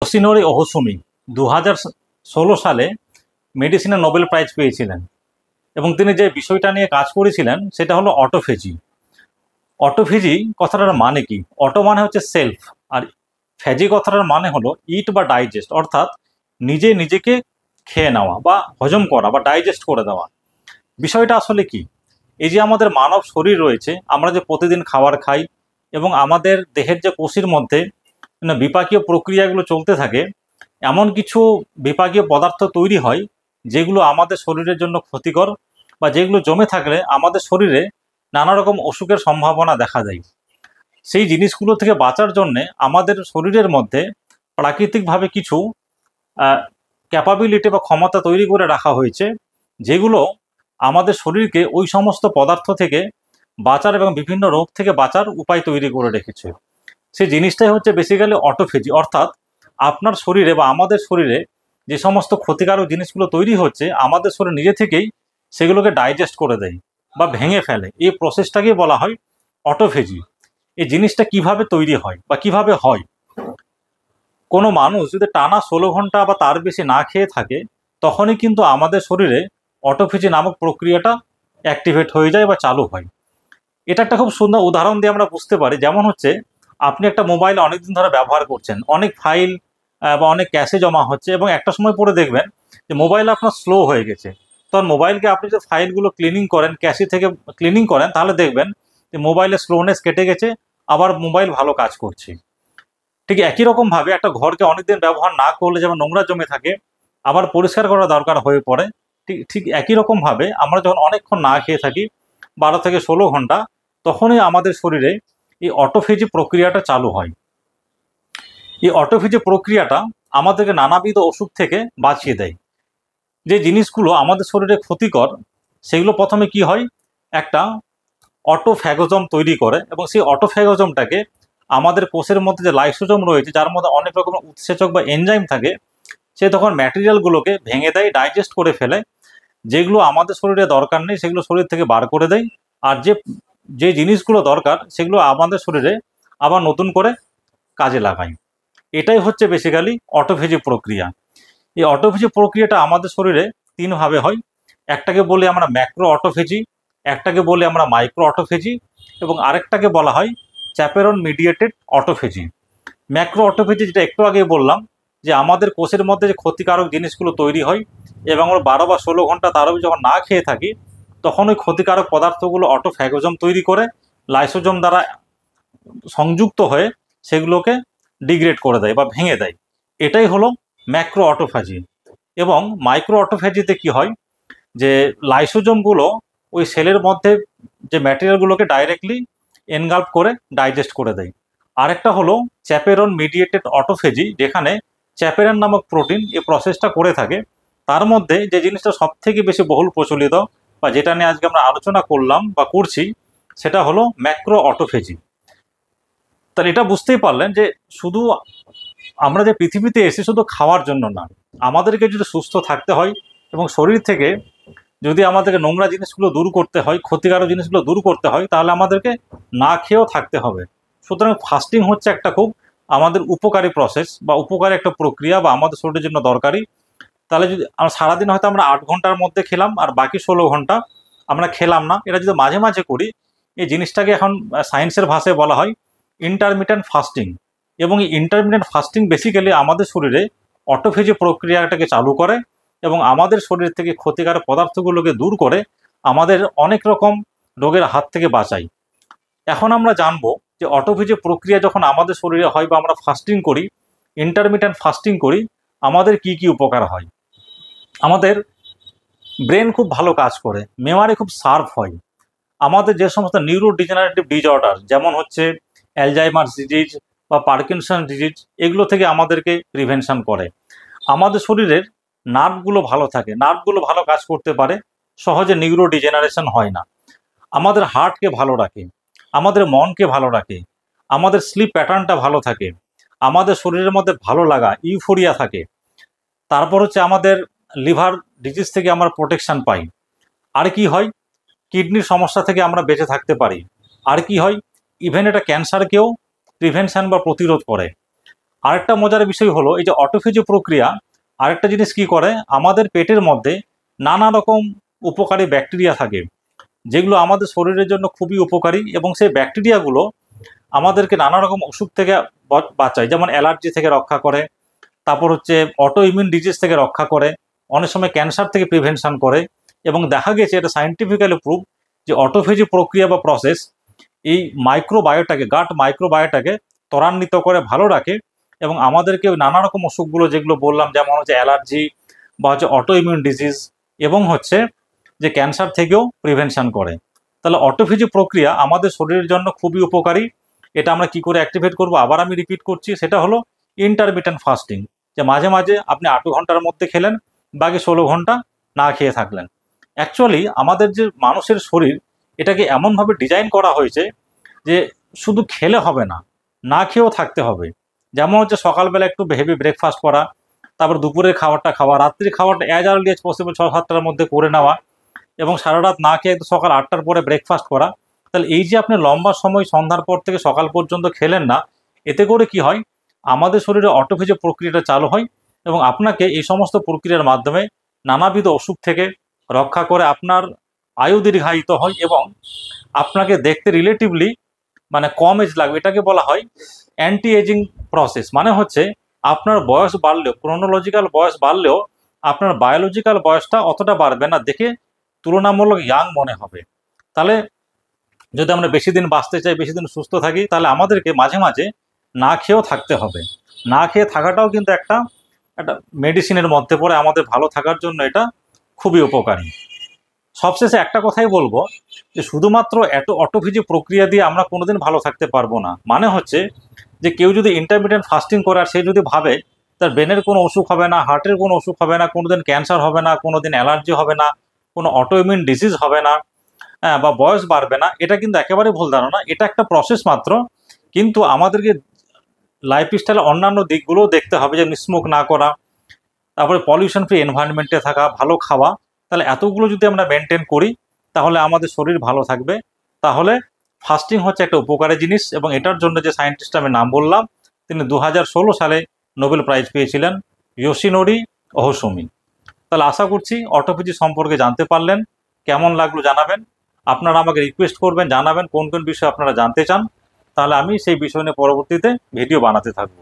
Yoshinori Ohsumi 2016 সালে মেডিসিনে Nobel prize পেয়েছিলেন এবং তিনি যে বিষয়টা নিয়ে কাজ করেছিলেন সেটা হলো অটোফেজি। অটোফেজি কথাটার মানে কি? অটো মানে হচ্ছে সেলফ, আর ফেজি কথাটার মানে হলো ইট বা ডাইজেস্ট, অর্থাৎ নিজে নিজেকে খেয়ে নেওয়া বা হজম করা বা ডাইজেস্ট করে দেওয়া। বিষয়টা আসলে কি? এই যে আমাদের মানব শরীর রয়েছে, আমরা যে প্রতিদিন খাবার খাই এবং আমাদের দেহের যে কোষের মধ্যে বিপাকীয় প্রক্রিয়াগুলো চলতে থাকে, এমন কিছু বিপাকীয় পদার্থ তৈরি হয় যেগুলো আমাদের শরীরের জন্য ক্ষতিকর বা যেগুলো জমে থাকলে আমাদের শরীরে নানা রকম অসুখের সম্ভাবনা দেখা যায়। সেই জিনিসগুলো থেকে বাঁচার জন্যে আমাদের শরীরের মধ্যে প্রাকৃতিকভাবে কিছু ক্যাপাবিলিটি বা ক্ষমতা তৈরি করে রাখা হয়েছে, যেগুলো আমাদের শরীরকে ওই সমস্ত পদার্থ থেকে বাঁচার এবং বিভিন্ন রোগ থেকে বাঁচার উপায় তৈরি করে রেখেছে। সেই জিনিসটাই হচ্ছে বেসিক্যালি অটোফেজি, অর্থাৎ আপনার শরীরে বা আমাদের শরীরে যে সমস্ত ক্ষতিকারক জিনিসগুলো তৈরি হচ্ছে, আমাদের শরীর নিজে থেকেই সেগুলোকে ডাইজেস্ট করে দেয় বা ভেঙে ফেলে। এই প্রসেসটাকেই বলা হয় অটোফেজি। এই জিনিসটা কিভাবে তৈরি হয় বা কিভাবে হয়? কোনো মানুষ যদি টানা 16 ঘন্টা বা তার বেশি না খেয়ে থাকে, তখনই কিন্তু আমাদের শরীরে অটোফেজি নামক প্রক্রিয়াটা অ্যাক্টিভেট হয়ে যায় বা চালু হয়। এটা একটা খুব সুন্দর উদাহরণ দিয়ে আমরা বুঝতে পারি। যেমন হচ্ছে, আপনি একটা মোবাইল অনেকদিন ধরে ব্যবহার করছেন, অনেক ফাইল বা অনেক ক্যাশে জমা হচ্ছে এবং একটা সময় পরে দেখবেন যে মোবাইল আপনার স্লো হয়ে গেছে। তখন মোবাইলকে আপনি যে ফাইলগুলো ক্লিনিং করেন, ক্যাশে থেকে ক্লিনিং করেন, তাহলে দেখবেন যে মোবাইলের স্লোনেস কেটে গেছে, আবার মোবাইল ভালো কাজ করছে। ঠিক একই রকমভাবে একটা ঘরকে অনেকদিন ব্যবহার না করলে যেমন নোংরা জমে থাকে, আবার পরিষ্কার করা দরকার হয়ে পড়ে। ঠিক ঠিক একই রকমভাবে আমরা যখন অনেকক্ষণ না খেয়ে থাকি, 12 থেকে 16 ঘন্টা, তখনই আমাদের শরীরে এই অটোফেজি প্রক্রিয়াটা চালু হয়। এই অটোফেজি প্রক্রিয়াটা আমাদেরকে নানাবিধ অসুখ থেকে বাঁচিয়ে দেয়। যে জিনিসগুলো আমাদের শরীরে ক্ষতিকর, সেগুলো প্রথমে কি হয়, একটা অটোফ্যাগোজম তৈরি করে এবং সেই অটোফ্যাগোজমটাকে আমাদের কোষের মধ্যে যে লাইসোজোম রয়েছে, যার মধ্যে অনেক রকমের উৎসেচক বা এনজাইম থাকে, সে তখন ম্যাটেরিয়ালগুলোকে ভেঙে দেয়, ডাইজেস্ট করে ফেলে। যেগুলো আমাদের শরীরে দরকার নেই সেগুলো শরীর থেকে বার করে দেয়, আর যে যে জিনিসগুলো দরকার সেগুলো আমাদের শরীরে আবার নতুন করে কাজে লাগায়। এটাই হচ্ছে বেসিক্যালি অটোফেজি প্রক্রিয়া। এই অটোফেজি প্রক্রিয়াটা আমাদের শরীরে তিনভাবে হয়। একটাকে বলি আমরা ম্যাক্রো অটোফেজি, একটাকে বলি আমরা মাইক্রো অটোফেজি, এবং আরেকটাকে বলা হয় চ্যাপেরন মিডিয়েটেড অটোফেজি। ম্যাক্রো অটোফেজি যেটা একটু আগে বললাম, যে আমাদের কোষের মধ্যে যে ক্ষতিকারক জিনিসগুলো তৈরি হয় এবং আমরা 12 বা 16 ঘন্টা তারও যখন না খেয়ে থাকি, তখন ওই ক্ষতিকারক পদার্থগুলো অটোফ্যাগোজম তৈরি করে লাইসোজোম দ্বারা সংযুক্ত হয়ে সেগুলোকে ডিগ্রেড করে দেয় বা ভেঙে দেয়। এটাই হলো ম্যাক্রো অটোফেজি। এবং মাইক্রো অটোফেজিতে কি হয়, যে লাইসোজোমগুলো ওই সেলের মধ্যে যে ম্যাটেরিয়ালগুলোকে ডাইরেক্টলি এনগাল্প করে ডাইজেস্ট করে দেয়। আরেকটা হলো চ্যাপেরন মিডিয়েটেড অটোফেজি, যেখানে চ্যাপেরন নামক প্রোটিন এই প্রসেসটা করে থাকে। তার মধ্যে যে জিনিসটা সব থেকে বেশি বহুল প্রচলিত বা যেটা নিয়ে আজকে আমরা আলোচনা করলাম বা করছি, সেটা হলো ম্যাক্রো অটোফেজি। তাহলে এটা বুঝতেই পারলেন যে শুধু আমরা যে পৃথিবীতে এসে শুধু খাওয়ার জন্য না, আমাদেরকে যদি সুস্থ থাকতে হয় এবং শরীর থেকে যদি আমাদেরকে নোংরা জিনিসগুলো দূর করতে হয়, ক্ষতিকারক জিনিসগুলো দূর করতে হয়, তাহলে আমাদেরকে না খেয়েও থাকতে হবে। সুতরাং ফাস্টিং হচ্ছে একটা খুব আমাদের উপকারী প্রসেস বা উপকারী একটা প্রক্রিয়া বা আমাদের শরীরের জন্য দরকারি। তাহলে যদি আমরা সারাদিন হয়তো আমরা 8 ঘন্টার মধ্যে খেলাম আর বাকি 16 ঘন্টা আমরা খেলাম না, এটা যদি মাঝে মাঝে করি, এই জিনিসটাকে এখন সায়েন্সের ভাষায় বলা হয় ইন্টারমিটেন্ট ফাস্টিং। এবং এই ইন্টারমিটেন্ট ফাস্টিং বেসিক্যালি আমাদের শরীরে অটোফেজি প্রক্রিয়াটাকে চালু করে এবং আমাদের শরীর থেকে ক্ষতিকারক পদার্থগুলোকে দূর করে আমাদের অনেক রকম রোগের হাত থেকে বাঁচায়। এখন আমরা জানবো যে অটোফেজি প্রক্রিয়া যখন আমাদের শরীরে হয় বা আমরা ফাস্টিং করি, ইন্টারমিটেন্ট ফাস্টিং করি, আমাদের কি কি উপকার হয়। আমাদের ব্রেন খুব ভালো কাজ করে, মেমোরি খুব শার্প হয়। আমাদের যে সমস্ত নিউরো ডিজেনারেটিভ ডিজঅর্ডার, যেমন হচ্ছে অ্যালজাইমার্স ডিজিজ বা পার্কিনসন ডিজিজ, এগুলো থেকে আমাদেরকে প্রিভেনশন করে। আমাদের শরীরের নার্ভগুলো ভালো থাকে, নার্ভগুলো ভালো কাজ করতে পারে, সহজে নিউরো ডিজেনারেশন হয় না। আমাদের হার্টকে ভালো রাখে, আমাদের মনকে ভালো রাখে, আমাদের স্লিপ প্যাটার্নটা ভালো থাকে, আমাদের শরীরের মধ্যে ভালো লাগা ইউফোরিয়া থাকে। তারপর হচ্ছে আমাদের লিভার ডিজিজ থেকে আমরা প্রোটেকশন পাই। আর কি হয়, কিডনির সমস্যা থেকে আমরা বেঁচে থাকতে পারি। আর কি হয়, ইভেন এটা ক্যান্সারকেও প্রিভেনশন বা প্রতিরোধ করে। আরেকটা মজার বিষয় হলো এই যে অটোফেজ প্রক্রিয়া আরেকটা জিনিস কি করে, আমাদের পেটের মধ্যে নানা রকম উপকারী ব্যাকটেরিয়া থাকে যেগুলো আমাদের শরীরের জন্য খুবই উপকারী, এবং সেই ব্যাকটেরিয়াগুলো আমাদেরকে নানা রকম অসুখ থেকে বাঁচায়, যেমন অ্যালার্জি থেকে রক্ষা করে, তারপর হচ্ছে অটো ইমিউন ডিজিজ থেকে রক্ষা করে, অনেক সময় ক্যান্সার থেকে প্রিভেনশন করে। এবং দেখা গেছে এটা সায়েন্টিফিক্যালি প্রুভ যে অটোফেজি প্রক্রিয়া বা প্রসেস এই মাইক্রোবায়োটাকে, গাট মাইক্রোবায়োটাকে ত্বরান্বিত করে, ভালো রাখে, এবং আমাদেরকে নানা রকম অসুখগুলো যেগুলো বললাম, যেমন হচ্ছে অ্যালার্জি বা হচ্ছে অটো ইমিউন ডিজিজ এবং হচ্ছে যে ক্যান্সার থেকেও প্রিভেনশন করে। তাহলে অটোফেজি প্রক্রিয়া আমাদের শরীরের জন্য খুবই উপকারী। এটা আমরা কি করে অ্যাক্টিভেট করব, আবার আমি রিপিট করছি, সেটা হলো ইন্টারমিটেন্ট ফাস্টিং, যে মাঝে মাঝে আপনি 8 ঘন্টার মধ্যে খেলেন, বাকি 16 ঘন্টা না খেয়ে থাকলেন। অ্যাকচুয়ালি আমাদের যে মানুষের শরীর, এটাকে এমনভাবে ডিজাইন করা হয়েছে যে শুধু খেলে হবে না, না খেয়েও থাকতে হবে। যেমন হচ্ছে সকালবেলা একটু হেভি ব্রেকফাস্ট করা, তারপর দুপুরের খাবারটা খাওয়া, রাত্রির খাবারটা অ্যাজ আর্লি এজ পসিবল 6-7টার মধ্যে করে নেওয়া, এবং সারা রাত না খেয়ে সকাল 8টার পরে ব্রেকফাস্ট করা। তাহলে এই যে আপনি লম্বা সময় সন্ধ্যার পর থেকে সকাল পর্যন্ত খেলেন না, এতে করে কি হয়, আমাদের শরীরে অটোফেজ প্রক্রিয়াটা চালু হয় এবং আপনাকে এই সমস্ত প্রক্রিয়ার মাধ্যমে নানাবিধ অসুখ থেকে রক্ষা করে, আপনার আয়ু দীর্ঘায়িত হয় এবং আপনাকে দেখতে রিলেটিভলি মানে কম এজ লাগবে। এটাকে বলা হয় অ্যান্টি এজিং প্রসেস। মানে হচ্ছে আপনার বয়স বাড়লেও, ক্রোনোলজিক্যাল বয়স বাড়লেও আপনার বায়োলজিক্যাল বয়সটা অতটা বাড়বে না, দেখে তুলনামূলক ইয়াং মনে হবে। তাহলে যদি আমরা বেশি দিন বাঁচতে চাই, বেশি দিন সুস্থ থাকি, তাহলে আমাদেরকে মাঝে মাঝে না খেয়েও থাকতে হবে। না খেয়ে থাকাটাও কিন্তু একটা একটা মেডিসিনের মধ্যে পড়ে, আমাদের ভালো থাকার জন্য এটা খুবই উপকারী। সবশেষে একটা কথাই বলবো যে শুধুমাত্র এত অটোফেজি প্রক্রিয়া দিয়ে আমরা কোনোদিন ভালো থাকতে পারবো না। মানে হচ্ছে যে কেউ যদি ইন্টারমিডিয়েন্ট ফাস্টিং করে আর সে যদি ভাবে তার ব্রেনের কোনো অসুখ হবে না, হার্টের কোনো অসুখ হবে না, কোনোদিন ক্যান্সার হবে না, কোনোদিন অ্যালার্জি হবে না, কোনো অটোইমিউন ডিজিজ হবে না, বা বয়স বাড়বে না, এটা কিন্তু একেবারে ভুল ধারণা। এটা একটা প্রসেস মাত্র, কিন্তু আমাদেরকে লাইফস্টাইলের অন্যান্য দিকগুলোও দেখতে হবে, যে স্মোক না করা, তারপরে পলিউশন ফ্রি এনভায়রনমেন্টে থাকা, ভালো খাওয়া। তাহলে এতগুলো যদি আমরা মেনটেন করি তাহলে আমাদের শরীর ভালো থাকবে। তাহলে ফাস্টিং হচ্ছে একটা উপকারী জিনিস, এবং এটার জন্য যে সায়েন্টিস্ট আমি নাম বললাম তিনি 2016 সালে নোবেল প্রাইজ পেয়েছিলেন, ইয়োশিনোরি ওহসুমি। তাহলে আশা করছি অটোফেজি সম্পর্কে জানতে পারলেন। কেমন লাগলো জানাবেন, আপনারা আমাকে রিকোয়েস্ট করবেন, জানাবেন কোন কোন বিষয় আপনারা জানতে চান, তাহলে আমি সেই বিষয় নিয়ে পরবর্তীতে ভিডিও বানাতে থাকবো।